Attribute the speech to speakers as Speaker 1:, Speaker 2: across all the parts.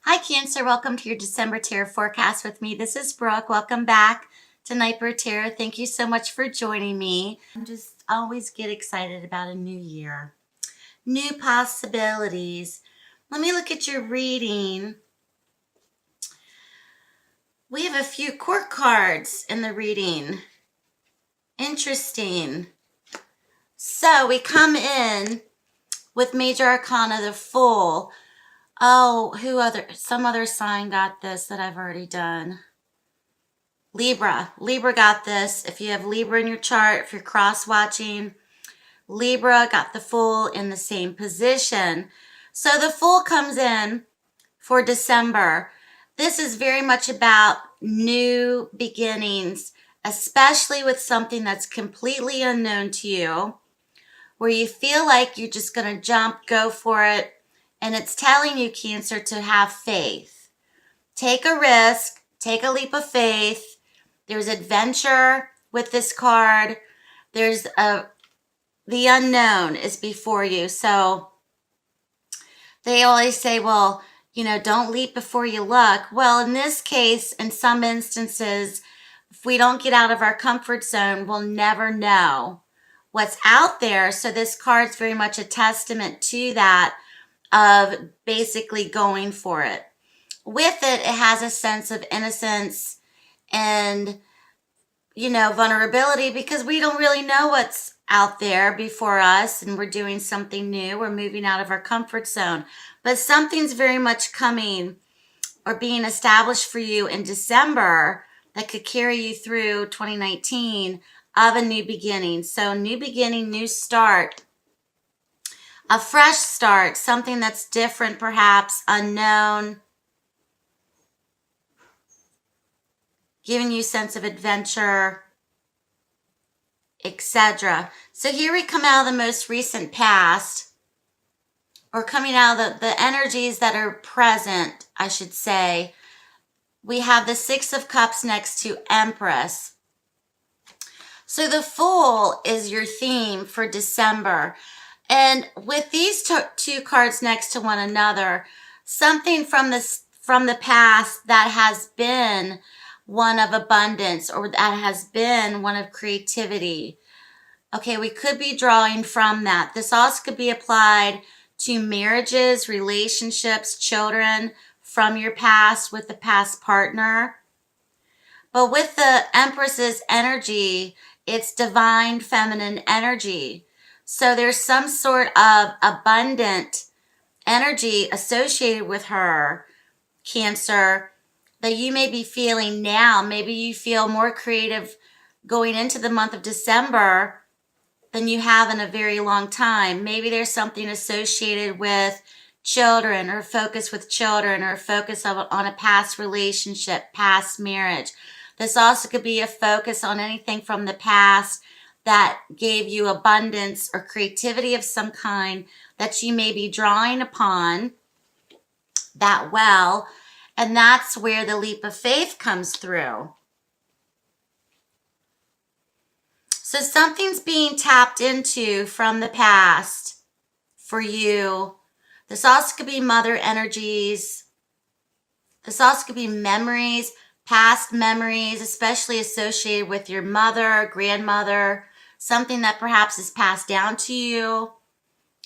Speaker 1: Hi, Cancer. Welcome to your December Tarot forecast with me. This is Brooke. Welcome back to Nightbird Tarot. Thank you so much for joining me. I just always get excited about a new year, new possibilities. Let me look at your reading. We have a few court cards in the reading. Interesting. So we come in with Major Arcana, the Fool. Oh, some other sign got this that I've already done. Libra got this. If you have Libra in your chart, if you're cross-watching, Libra got the Fool in the same position. So the Fool comes in for December. This is very much about new beginnings, especially with something that's completely unknown to you, where you feel like you're just going to jump, go for it, and it's telling you, Cancer, to have faith. Take a risk, take a leap of faith. There's adventure with this card. There's the unknown is before you. So they always say, well, don't leap before you look. Well, in this case, in some instances, if we don't get out of our comfort zone, we'll never know what's out there. So this card's very much a testament to that, of basically going for it. With it, it has a sense of innocence and, vulnerability, because we don't really know what's out there before us, and we're doing something new. We're moving out of our comfort zone. But something's very much coming or being established for you in December that could carry you through 2019 of a new beginning. So new beginning, new start, a fresh start, something that's different, perhaps unknown, giving you a sense of adventure, etc. So here we come out of the most recent past, or coming out of the energies that are present, I should say. We have the Six of Cups next to Empress. So the Fool is your theme for December. And with these two cards next to one another, something from the past that has been one of abundance, or that has been one of creativity. Okay, we could be drawing from that. This also could be applied to marriages, relationships, children from your past with the past partner. But with the Empress's energy, it's divine feminine energy. So there's some sort of abundant energy associated with her, Cancer, that you may be feeling now. Maybe you feel more creative going into the month of December than you have in a very long time. Maybe there's something associated with children, or focus with children, or focus on a past relationship, past marriage. This also could be a focus on anything from the past that gave you abundance or creativity of some kind that you may be drawing upon that well. And that's where the leap of faith comes through. So something's being tapped into from the past for you. This also could be mother energies. This also could be memories, past memories, especially associated with your mother, grandmother, something that perhaps is passed down to you.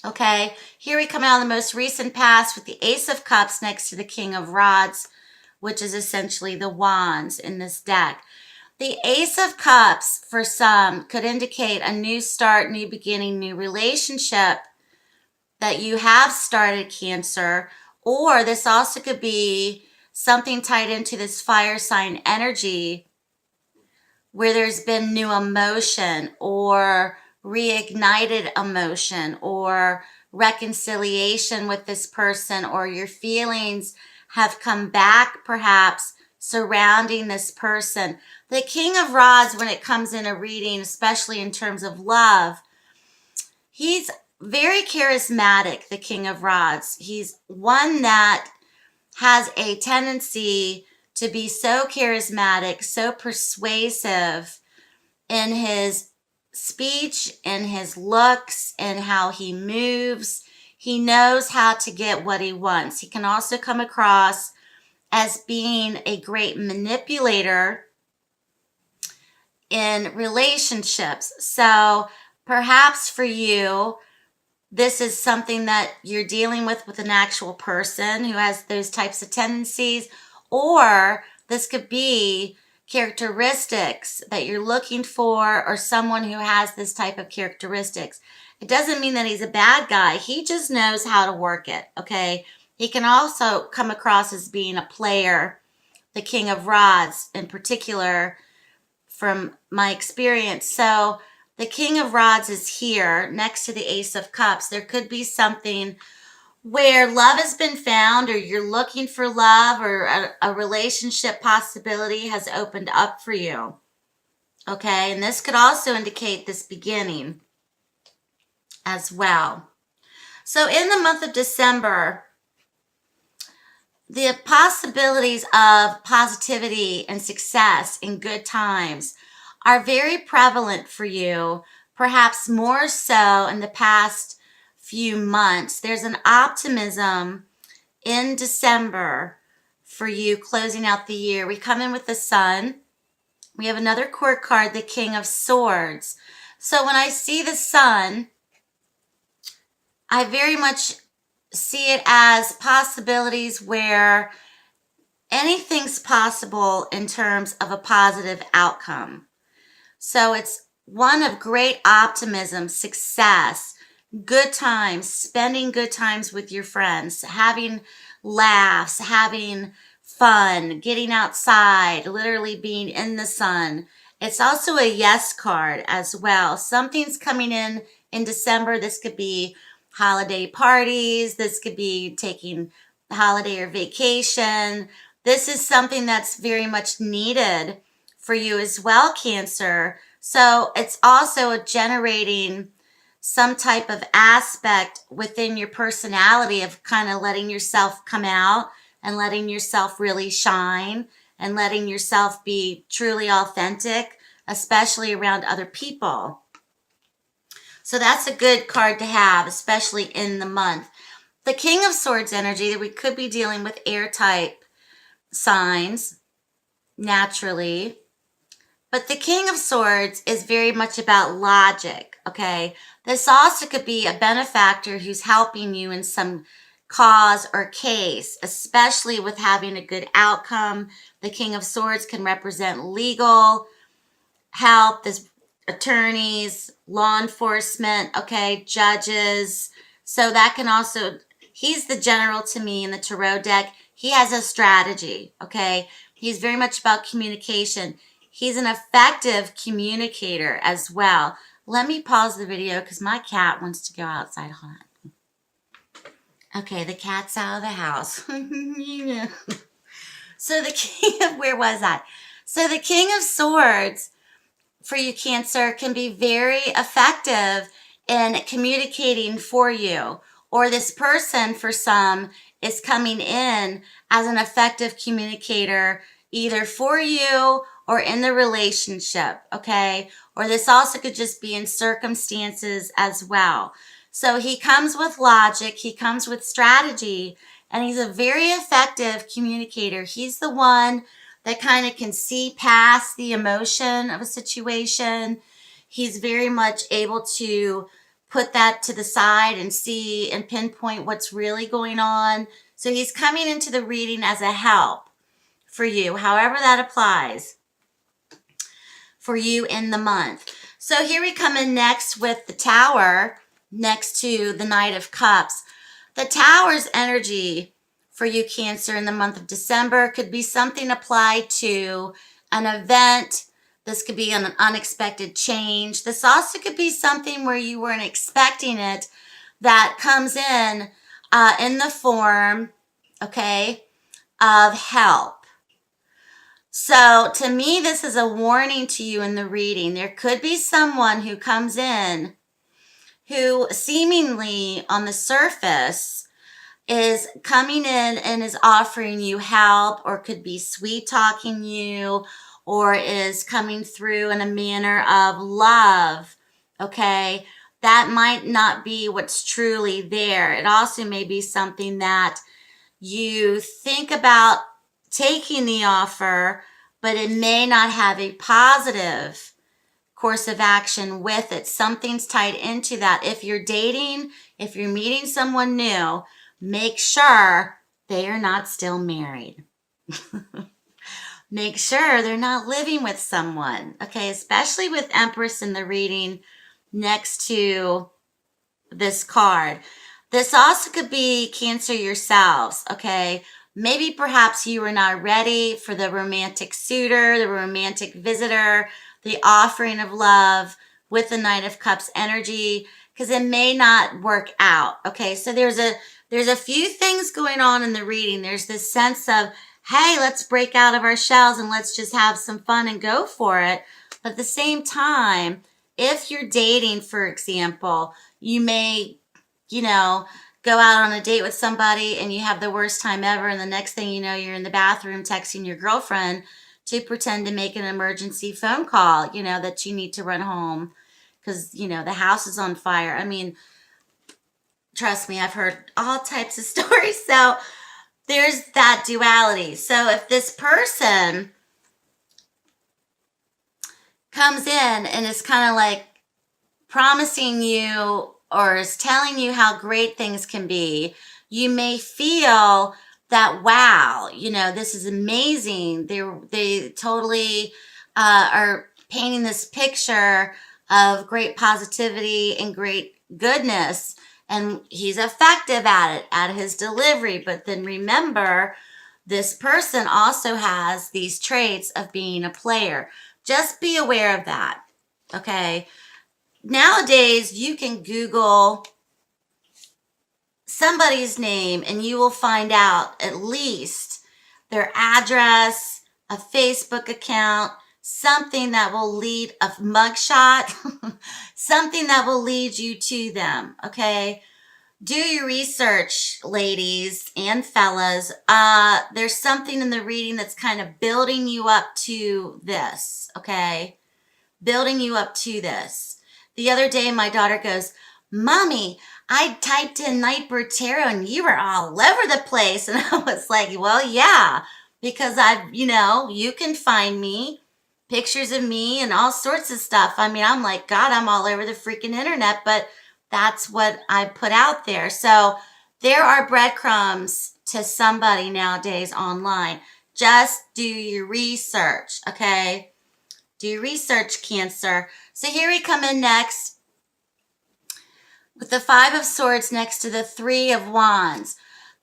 Speaker 1: Okay, here we come out of the most recent past with the Ace of Cups next to the King of Rods, which is essentially the wands in this deck. The Ace of Cups, for some, could indicate a new start, new beginning, new relationship that you have started, Cancer. Or this also could be something tied into this fire sign energy, where there's been new emotion, or reignited emotion, or reconciliation with this person, or your feelings have come back perhaps surrounding this person. The King of Rods, when it comes in a reading, especially in terms of love, he's very charismatic, the King of Rods. He's one that has a tendency to be so charismatic, so persuasive in his speech, in his looks, and how he moves. He knows how to get what he wants. He can also come across as being a great manipulator in relationships. So perhaps for you, this is something that you're dealing with an actual person who has those types of tendencies, or this could be characteristics that you're looking for, or someone who has this type of characteristics. It doesn't mean that he's a bad guy. He just knows how to work it, okay? He can also come across as being a player, the King of Rods in particular, from my experience. So the King of Rods is here next to the Ace of Cups. There could be something where love has been found, or you're looking for love, or a relationship possibility has opened up for you. Okay, and this could also indicate this beginning as well. So in the month of December, the possibilities of positivity and success in good times are very prevalent for you, perhaps more so in the past few months. There's an optimism in December for you closing out the year. We come in with the Sun. We have another court card, the King of Swords. So when I see the Sun, I very much see it as possibilities where anything's possible in terms of a positive outcome. So it's one of great optimism, success, good times, spending good times with your friends, having laughs, having fun, getting outside, literally being in the sun. It's also a yes card as well. Something's coming in December. This could be holiday parties. This could be taking holiday or vacation. This is something that's very much needed for you as well, Cancer. So it's also generating some type of aspect within your personality of kind of letting yourself come out and letting yourself really shine and letting yourself be truly authentic, especially around other people. So that's a good card to have, especially in the month. The King of Swords energy, that we could be dealing with air type signs naturally. But the King of Swords is very much about logic, okay? This also could be a benefactor who's helping you in some cause or case, especially with having a good outcome. The King of Swords can represent legal help, this attorneys, law enforcement, okay, judges. So that can also, he's the general to me in the tarot deck. He has a strategy, okay? He's very much about communication. He's an effective communicator as well. Let me pause the video because my cat wants to go outside. Hold on. Okay, the cat's out of the house. So the King of, where was I? So the King of Swords for you, Cancer, can be very effective in communicating for you. Or this person, for some, is coming in as an effective communicator either for you or in the relationship, okay? Or this also could just be in circumstances as well. So he comes with logic, he comes with strategy, and he's a very effective communicator. He's the one that kind of can see past the emotion of a situation. He's very much able to put that to the side and see and pinpoint what's really going on. So he's coming into the reading as a help for you, however that applies for you in the month. So here we come in next with the Tower next to the Knight of Cups. The Tower's energy for you, Cancer, in the month of December could be something applied to an event. This could be an unexpected change. This also could be something where you weren't expecting it that comes in the form, okay, of help. So to me, this is a warning to you in the reading. There could be someone who comes in who seemingly on the surface is coming in and is offering you help, or could be sweet talking you, or is coming through in a manner of love, okay? that might not be what's truly there. It also may be something that you think about taking the offer, but it may not have a positive course of action with it. Something's tied into that. If you're dating, if you're meeting someone new, make sure they are not still married. Make sure they're not living with someone, okay? Especially with Empress in the reading next to this card. This also could be Cancer yourselves, okay? Maybe perhaps you were not ready for the romantic suitor, the romantic visitor, the offering of love with the Knight of Cups energy, because it may not work out, okay? So there's a few things going on in the reading. There's this sense of, hey, let's break out of our shells and let's just have some fun and go for it. But at the same time, if you're dating, for example, you may, go out on a date with somebody and you have the worst time ever. And the next thing you know, you're in the bathroom texting your girlfriend to pretend to make an emergency phone call, that you need to run home because, the house is on fire. I mean, trust me, I've heard all types of stories. So there's that duality. So if this person comes in and is kind of like promising you or is telling you how great things can be, you may feel that, wow, this is amazing. They totally are painting this picture of great positivity and great goodness. And he's effective at it, at his delivery. But then remember, this person also has these traits of being a player. Just be aware of that, okay? Nowadays, you can Google somebody's name and you will find out at least their address, a Facebook account, something that will lead, a mugshot, something that will lead you to them, okay? Do your research, ladies and fellas. There's something in the reading that's kind of building you up to this, okay? Building you up to this. The other day, my daughter goes, Mommy, I typed in Nightbird Tarot and you were all over the place. And I was like, well, yeah, because you can find me, pictures of me and all sorts of stuff. I mean, I'm like, God, I'm all over the freaking internet, but that's what I put out there. So there are breadcrumbs to somebody nowadays online. Just do your research, okay? Do your research, Cancer. So here we come in next with the Five of Swords next to the Three of Wands.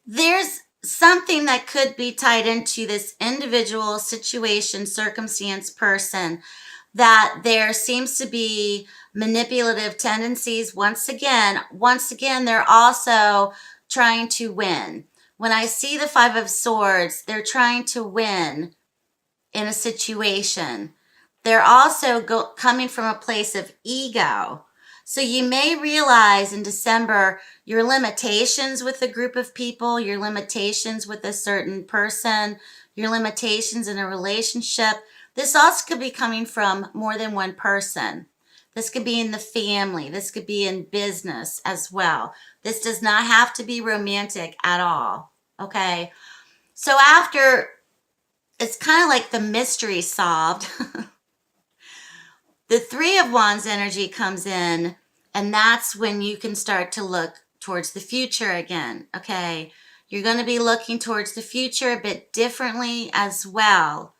Speaker 1: There's something that could be tied into this individual situation, circumstance, person, that there seems to be manipulative tendencies. Once again, they're also trying to win. When I see the Five of Swords, they're trying to win in a situation. They're also coming from a place of ego. So you may realize in December your limitations with a group of people, your limitations with a certain person, your limitations in a relationship. This also could be coming from more than one person. This could be in the family. This could be in business as well. This does not have to be romantic at all, okay? So after, it's kind of like the mystery solved. The Three of Wands energy comes in, and that's when you can start to look towards the future again, okay? You're going to be looking towards the future a bit differently as well,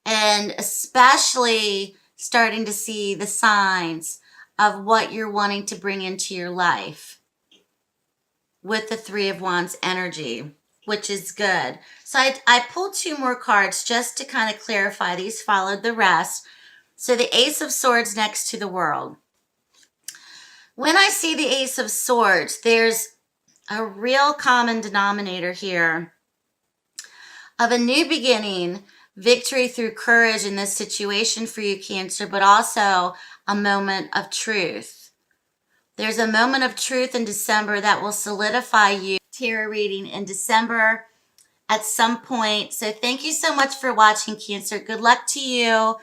Speaker 1: and especially starting to see the signs of what you're wanting to bring into your life with the Three of Wands energy, which is good. So I pulled two more cards just to kind of clarify. These followed the rest. So the Ace of Swords next to the World. When I see the Ace of Swords, there's a real common denominator here of a new beginning, victory through courage in this situation for you, Cancer, but also a moment of truth. There's a moment of truth in December that will solidify you. Tarot reading in December at some point. So thank you so much for watching, Cancer. Good luck to you.